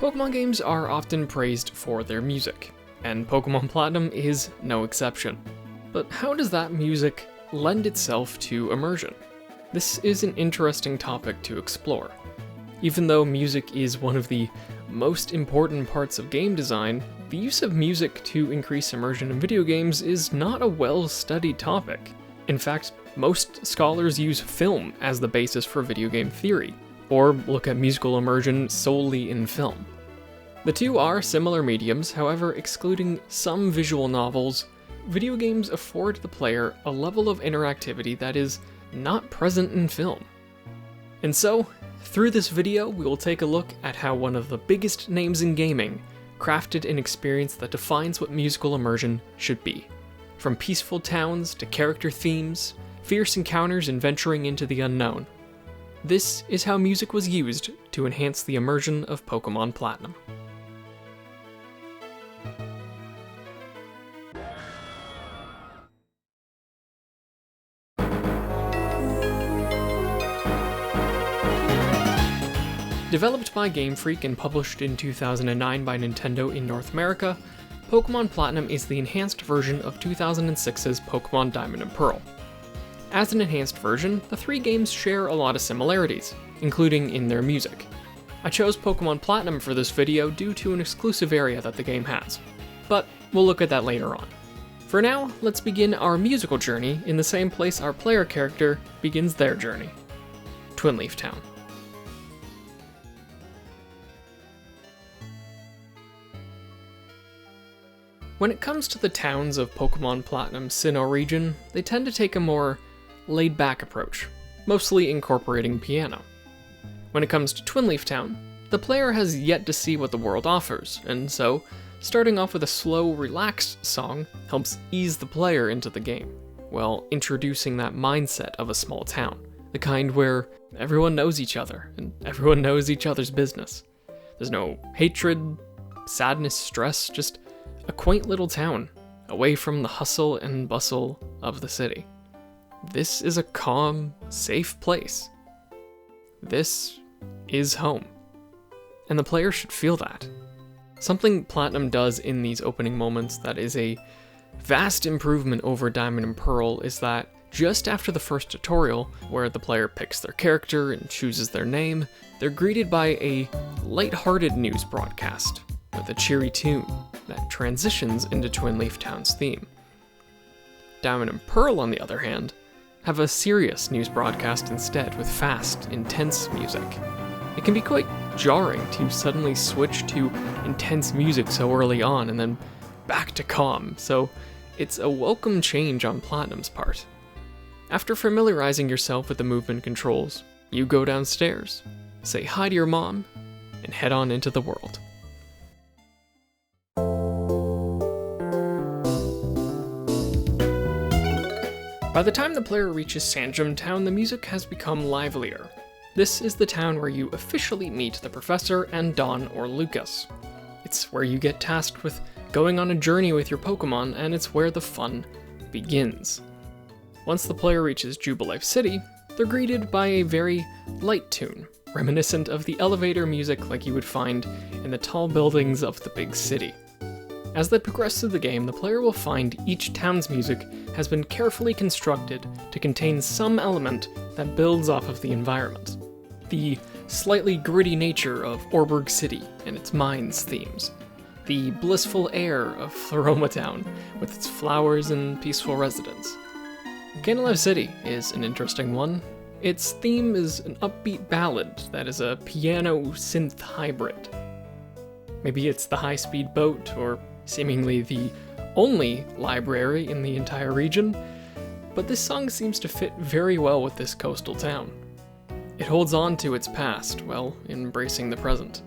Pokemon games are often praised for their music, and Pokemon Platinum is no exception. But how does that music lend itself to immersion? This is an interesting topic to explore. Even though music is one of the most important parts of game design, the use of music to increase immersion in video games is not a well-studied topic. In fact, most scholars use film as the basis for video game theory, or look at musical immersion solely in film. The two are similar mediums, however, excluding some visual novels, video games afford the player a level of interactivity that is not present in film. And so, through this video, we will take a look at how one of the biggest names in gaming crafted an experience that defines what musical immersion should be. From peaceful towns to character themes, fierce encounters and venturing into the unknown. This is how music was used to enhance the immersion of Pokémon Platinum. Developed by Game Freak and published in 2009 by Nintendo in North America, Pokémon Platinum is the enhanced version of 2006's Pokémon Diamond and Pearl. As an enhanced version, the three games share a lot of similarities, including in their music. I chose Pokémon Platinum for this video due to an exclusive area that the game has, but we'll look at that later on. For now, let's begin our musical journey in the same place our player character begins their journey, Twinleaf Town. When it comes to the towns of Pokémon Platinum's Sinnoh region, they tend to take a more laid-back approach, mostly incorporating piano. When it comes to Twinleaf Town, the player has yet to see what the world offers, and so, starting off with a slow, relaxed song helps ease the player into the game, while introducing that mindset of a small town, the kind where everyone knows each other, and everyone knows each other's business. There's no hatred, sadness, stress, just a quaint little town, away from the hustle and bustle of the city. This is a calm, safe place. This is home. And the player should feel that. Something Platinum does in these opening moments that is a vast improvement over Diamond and Pearl is that just after the first tutorial, where the player picks their character and chooses their name, they're greeted by a light-hearted news broadcast with a cheery tune that transitions into Twinleaf Town's theme. Diamond and Pearl, on the other hand, have a serious news broadcast instead with fast, intense music. It can be quite jarring to suddenly switch to intense music so early on and then back to calm, so it's a welcome change on Platinum's part. After familiarizing yourself with the movement controls, you go downstairs, say hi to your mom, and head on into the world. By the time the player reaches Sanjum Town, the music has become livelier. This is the town where you officially meet the Professor and Dawn or Lucas. It's where you get tasked with going on a journey with your Pokemon, and it's where the fun begins. Once the player reaches Jubilife City, they're greeted by a very light tune, reminiscent of the elevator music like you would find in the tall buildings of the big city. As they progress through the game, the player will find each town's music has been carefully constructed to contain some element that builds off of the environment. The slightly gritty nature of Orberg City and its mines themes. The blissful air of Floroma Town with its flowers and peaceful residents. Canalave City is an interesting one. Its theme is an upbeat ballad that is a piano-synth hybrid. Maybe it's the high-speed boat, or seemingly the only library in the entire region, but this song seems to fit very well with this coastal town. It holds on to its past while embracing the present.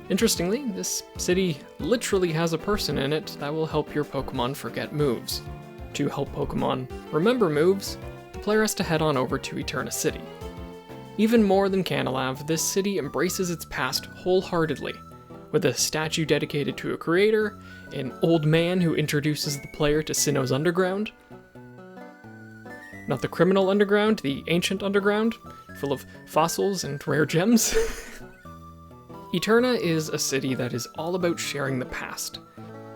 Interestingly, this city literally has a person in it that will help your Pokemon forget moves. To help Pokemon remember moves, the player has to head on over to Eterna City. Even more than Canalave, this city embraces its past wholeheartedly, with a statue dedicated to a creator, an old man who introduces the player to Sinnoh's underground. Not the criminal underground, the ancient underground, full of fossils and rare gems. Eterna is a city that is all about sharing the past,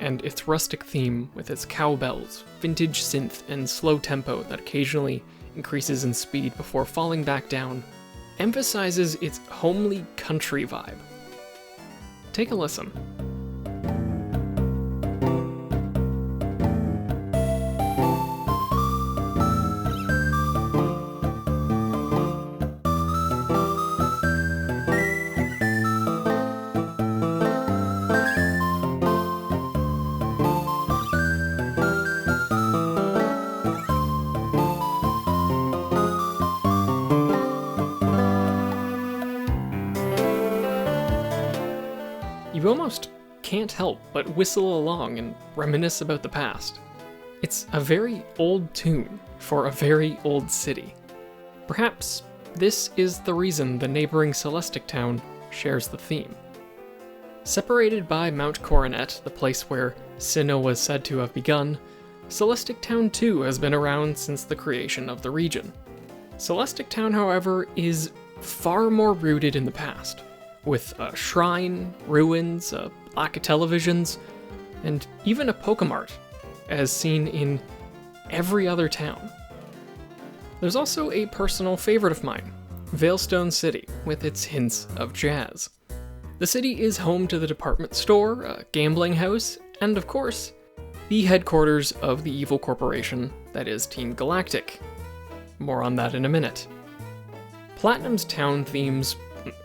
and its rustic theme, with its cowbells, vintage synth, and slow tempo that occasionally increases in speed before falling back down, emphasizes its homely country vibe. Take a listen. You almost can't help but whistle along and reminisce about the past. It's a very old tune for a very old city. Perhaps this is the reason the neighboring Celestic town shares the theme. Separated by Mount Coronet, the place where Sinnoh was said to have begun, Celestic Town too has been around since the creation of the region. Celestic Town, however, is far more rooted in the past, with a shrine, ruins, a lack of televisions, and even a Pokemart, as seen in every other town. There's also a personal favorite of mine, Veilstone City, with its hints of jazz. The city is home to the department store, a gambling house, and of course, the headquarters of the evil corporation that is Team Galactic. More on that in a minute. Platinum's town themes,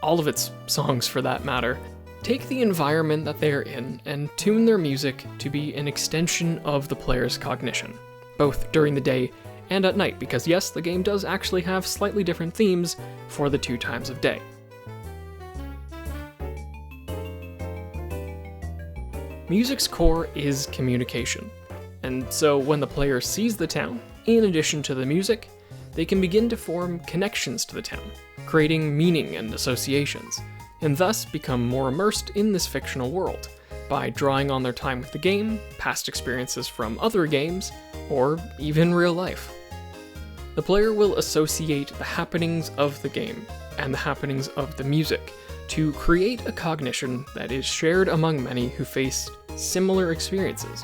all of its songs for that matter, take the environment that they're in and tune their music to be an extension of the player's cognition, both during the day and at night, because yes, the game does actually have slightly different themes for the two times of day. Music's core is communication, and so when the player sees the town, in addition to the music, they can begin to form connections to the town, creating meaning and associations, and thus become more immersed in this fictional world by drawing on their time with the game, past experiences from other games, or even real life. The player will associate the happenings of the game and the happenings of the music to create a cognition that is shared among many who face similar experiences,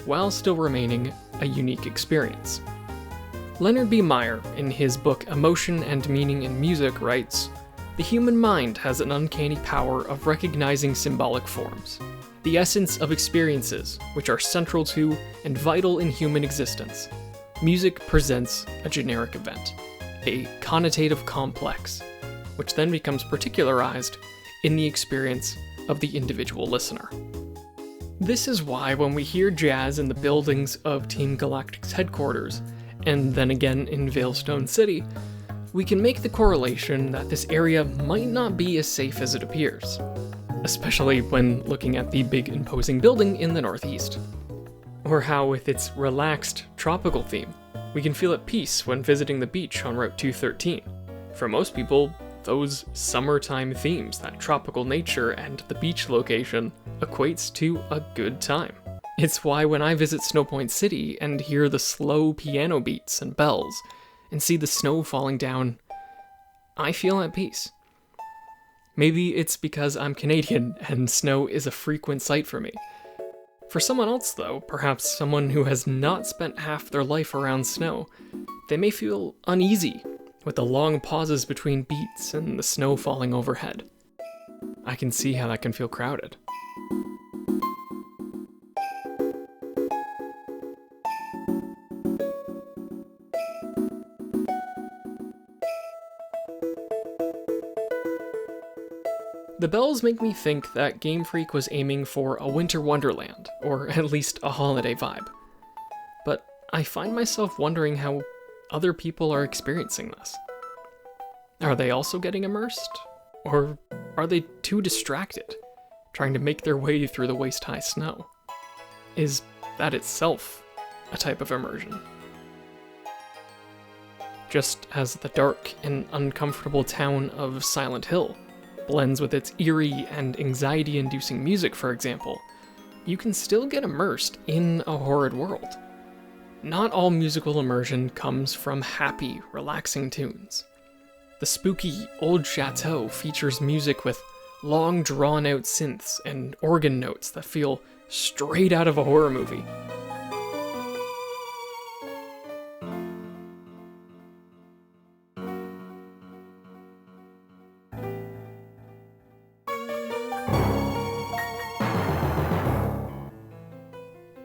while still remaining a unique experience. Leonard B. Meyer, in his book Emotion and Meaning in Music, writes, "The human mind has an uncanny power of recognizing symbolic forms, the essence of experiences which are central to and vital in human existence. Music presents a generic event, a connotative complex, which then becomes particularized in the experience of the individual listener." This is why when we hear jazz in the buildings of Team Galactic's headquarters, and then again in Veilstone City, we can make the correlation that this area might not be as safe as it appears, especially when looking at the big imposing building in the northeast. Or how with its relaxed, tropical theme, we can feel at peace when visiting the beach on Route 213. For most people, those summertime themes, that tropical nature and the beach location, equates to a good time. It's why when I visit Snowpoint City and hear the slow piano beats and bells, and see the snow falling down, I feel at peace. Maybe it's because I'm Canadian and snow is a frequent sight for me. For someone else though, perhaps someone who has not spent half their life around snow, they may feel uneasy with the long pauses between beats and the snow falling overhead. I can see how that can feel crowded. The bells make me think that Game Freak was aiming for a winter wonderland, or at least a holiday vibe. But I find myself wondering how other people are experiencing this. Are they also getting immersed? Or are they too distracted, trying to make their way through the waist-high snow? Is that itself a type of immersion? Just as the dark and uncomfortable town of Silent Hill blends with its eerie and anxiety-inducing music, for example, you can still get immersed in a horrid world. Not all musical immersion comes from happy, relaxing tunes. The spooky Old Chateau features music with long drawn-out synths and organ notes that feel straight out of a horror movie.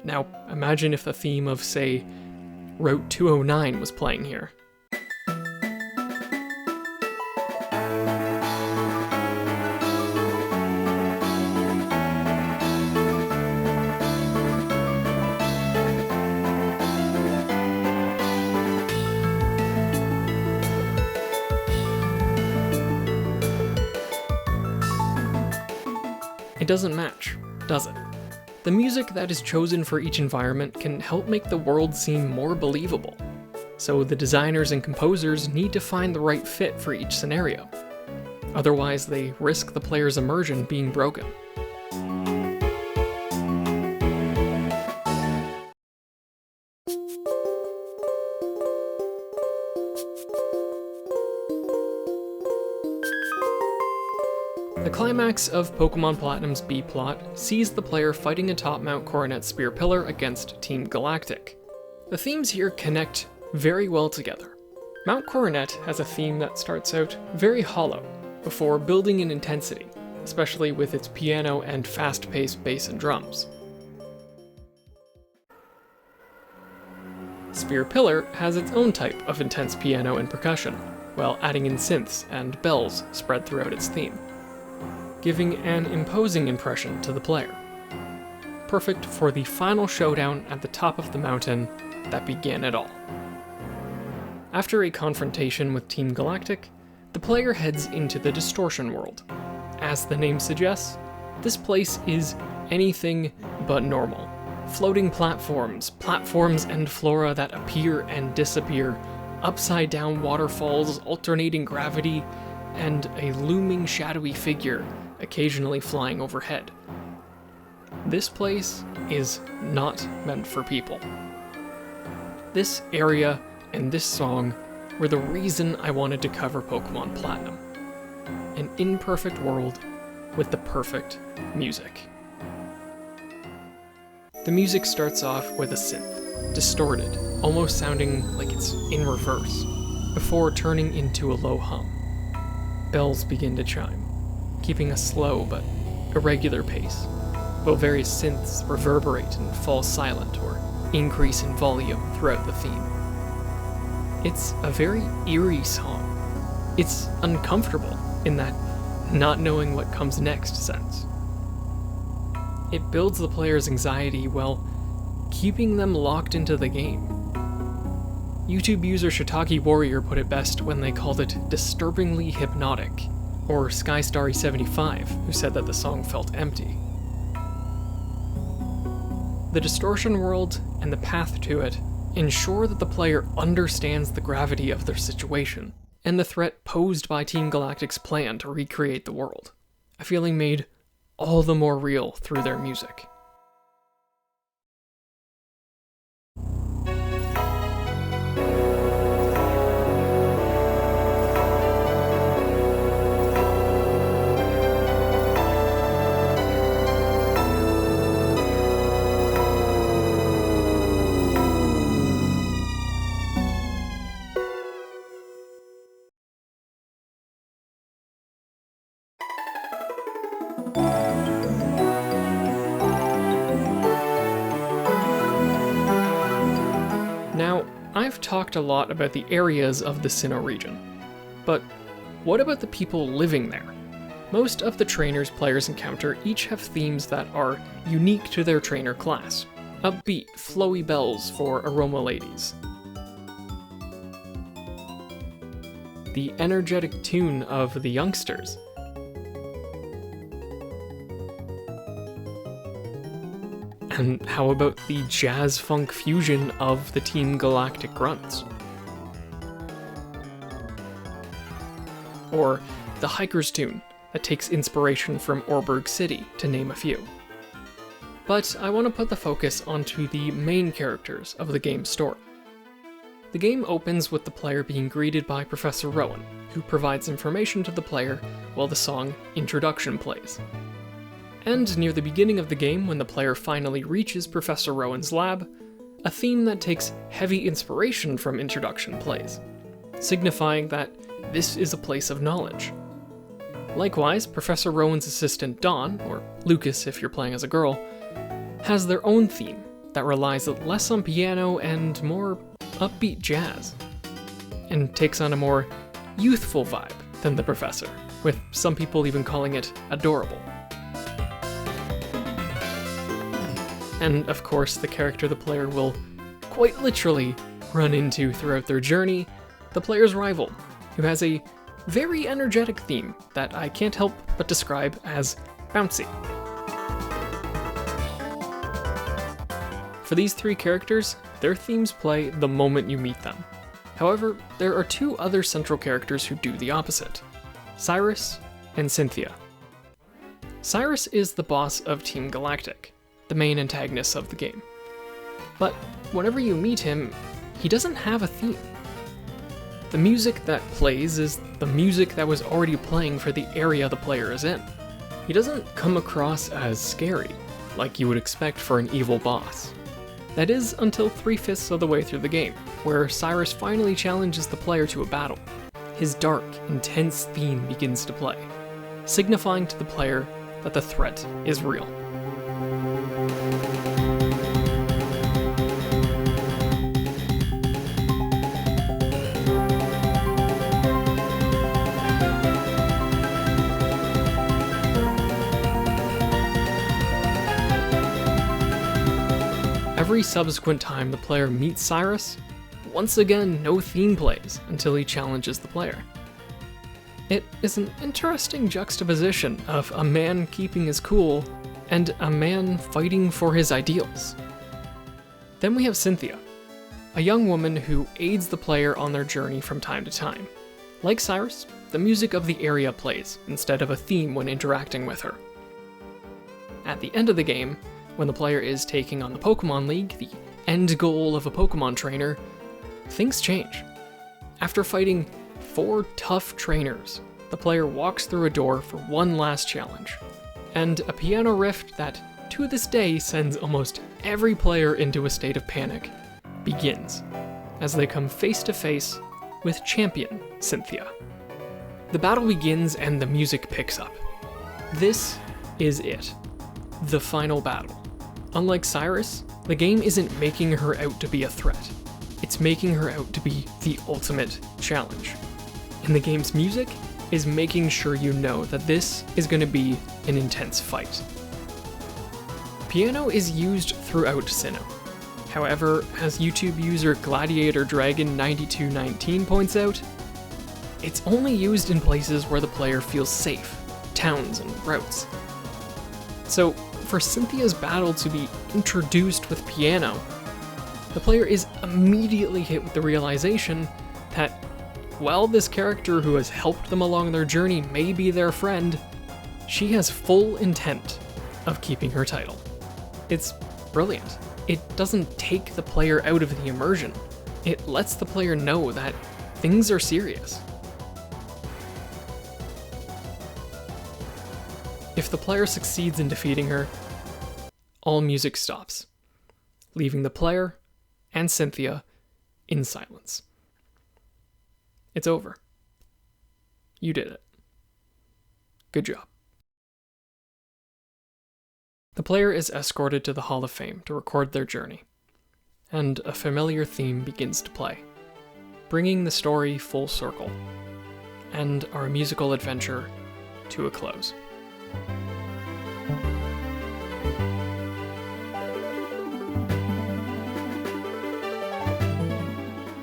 Now, imagine if the theme of, say, Route 209 was playing here. It doesn't match, does it? The music that is chosen for each environment can help make the world seem more believable. So the designers and composers need to find the right fit for each scenario. Otherwise, they risk the player's immersion being broken. The climax of Pokémon Platinum's B-plot sees the player fighting atop Mount Coronet Spear Pillar against Team Galactic. The themes here connect very well together. Mount Coronet has a theme that starts out very hollow, before building in intensity, especially with its piano and fast-paced bass and drums. Spear Pillar has its own type of intense piano and percussion, while adding in synths and bells spread throughout its theme, giving an imposing impression to the player. Perfect for the final showdown at the top of the mountain that began it all. After a confrontation with Team Galactic, the player heads into the Distortion World. As the name suggests, this place is anything but normal. Floating platforms and flora that appear and disappear, upside-down waterfalls, alternating gravity, and a looming shadowy figure occasionally flying overhead. This place is not meant for people. This area and this song were the reason I wanted to cover Pokémon Platinum. An imperfect world with the perfect music. The music starts off with a synth, distorted, almost sounding like it's in reverse, before turning into a low hum. Bells begin to chime, keeping a slow but irregular pace, while various synths reverberate and fall silent or increase in volume throughout the theme. It's a very eerie song. It's uncomfortable in that not knowing what comes next sense. It builds the player's anxiety while keeping them locked into the game. YouTube user Shiitake Warrior put it best when they called it disturbingly hypnotic, or SkyStarry75, who said that the song felt empty. The Distortion World and the path to it ensure that the player understands the gravity of their situation, and the threat posed by Team Galactic's plan to recreate the world, a feeling made all the more real through their music. Now, I've talked a lot about the areas of the Sinnoh region, but what about the people living there? Most of the trainers players encounter each have themes that are unique to their trainer class. Upbeat, flowy bells for aroma ladies. The energetic tune of the youngsters. And how about the jazz-funk fusion of the Team Galactic grunts? Or the hiker's tune that takes inspiration from Orberg City, to name a few. But I want to put the focus onto the main characters of the game's story. The game opens with the player being greeted by Professor Rowan, who provides information to the player while the song Introduction plays. And near the beginning of the game, when the player finally reaches Professor Rowan's lab, a theme that takes heavy inspiration from Introduction plays, signifying that this is a place of knowledge. Likewise, Professor Rowan's assistant Dawn, or Lucas if you're playing as a girl, has their own theme that relies less on piano and more upbeat jazz, and takes on a more youthful vibe than the Professor, with some people even calling it adorable. And of course, the character the player will quite literally run into throughout their journey, the player's rival, who has a very energetic theme that I can't help but describe as bouncy. For these three characters, their themes play the moment you meet them. However, there are two other central characters who do the opposite: Cyrus and Cynthia. Cyrus is the boss of Team Galactic, the main antagonist of the game. But whenever you meet him, he doesn't have a theme. The music that plays is the music that was already playing for the area the player is in. He doesn't come across as scary, like you would expect for an evil boss. That is until 3/5 of the way through the game, where Cyrus finally challenges the player to a battle. His dark, intense theme begins to play, signifying to the player that the threat is real. Every subsequent time the player meets Cyrus, once again no theme plays until he challenges the player. It is an interesting juxtaposition of a man keeping his cool and a man fighting for his ideals. Then we have Cynthia, a young woman who aids the player on their journey from time to time. Like Cyrus, the music of the area plays instead of a theme when interacting with her. At the end of the game, when the player is taking on the Pokemon League, the end goal of a Pokemon trainer, things change. After fighting 4 tough trainers, the player walks through a door for one last challenge, and a piano riff that, to this day, sends almost every player into a state of panic begins, as they come face to face with champion Cynthia. The battle begins and the music picks up. This is it, the final battle. Unlike Cyrus, the game isn't making her out to be a threat. It's making her out to be the ultimate challenge. And the game's music is making sure you know that this is going to be an intense fight. Piano is used throughout Sinnoh. However, as YouTube user Gladiator Dragon 9219 points out, it's only used in places where the player feels safe, towns and routes. So, for Cynthia's battle to be introduced with piano, the player is immediately hit with the realization that while this character who has helped them along their journey may be their friend, she has full intent of keeping her title. It's brilliant. It doesn't take the player out of the immersion. It lets the player know that things are serious. If the player succeeds in defeating her, all music stops, leaving the player and Cynthia in silence. It's over. You did it. Good job. The player is escorted to the Hall of Fame to record their journey, and a familiar theme begins to play, bringing the story full circle, and our musical adventure to a close.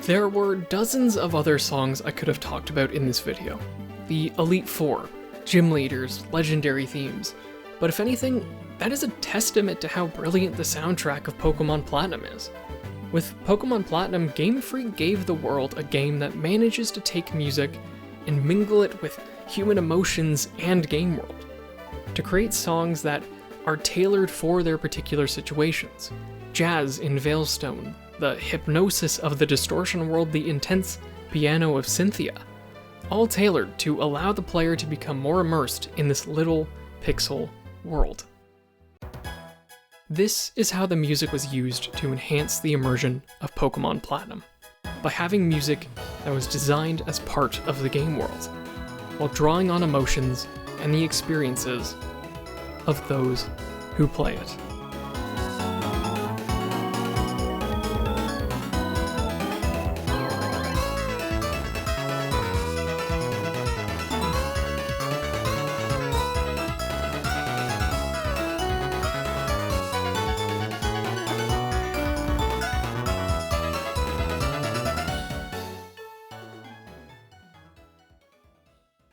There were dozens of other songs I could have talked about in this video. The Elite Four, gym leaders, legendary themes. But if anything, that is a testament to how brilliant the soundtrack of Pokémon Platinum is. With Pokémon Platinum, Game Freak gave the world a game that manages to take music and mingle it with human emotions and game world, to create songs that are tailored for their particular situations. Jazz in Veilstone, the hypnosis of the distortion world, the intense piano of Cynthia, all tailored to allow the player to become more immersed in this little pixel world. This is how the music was used to enhance the immersion of Pokémon Platinum, by having music that was designed as part of the game world, while drawing on emotions and the experiences of those who play it.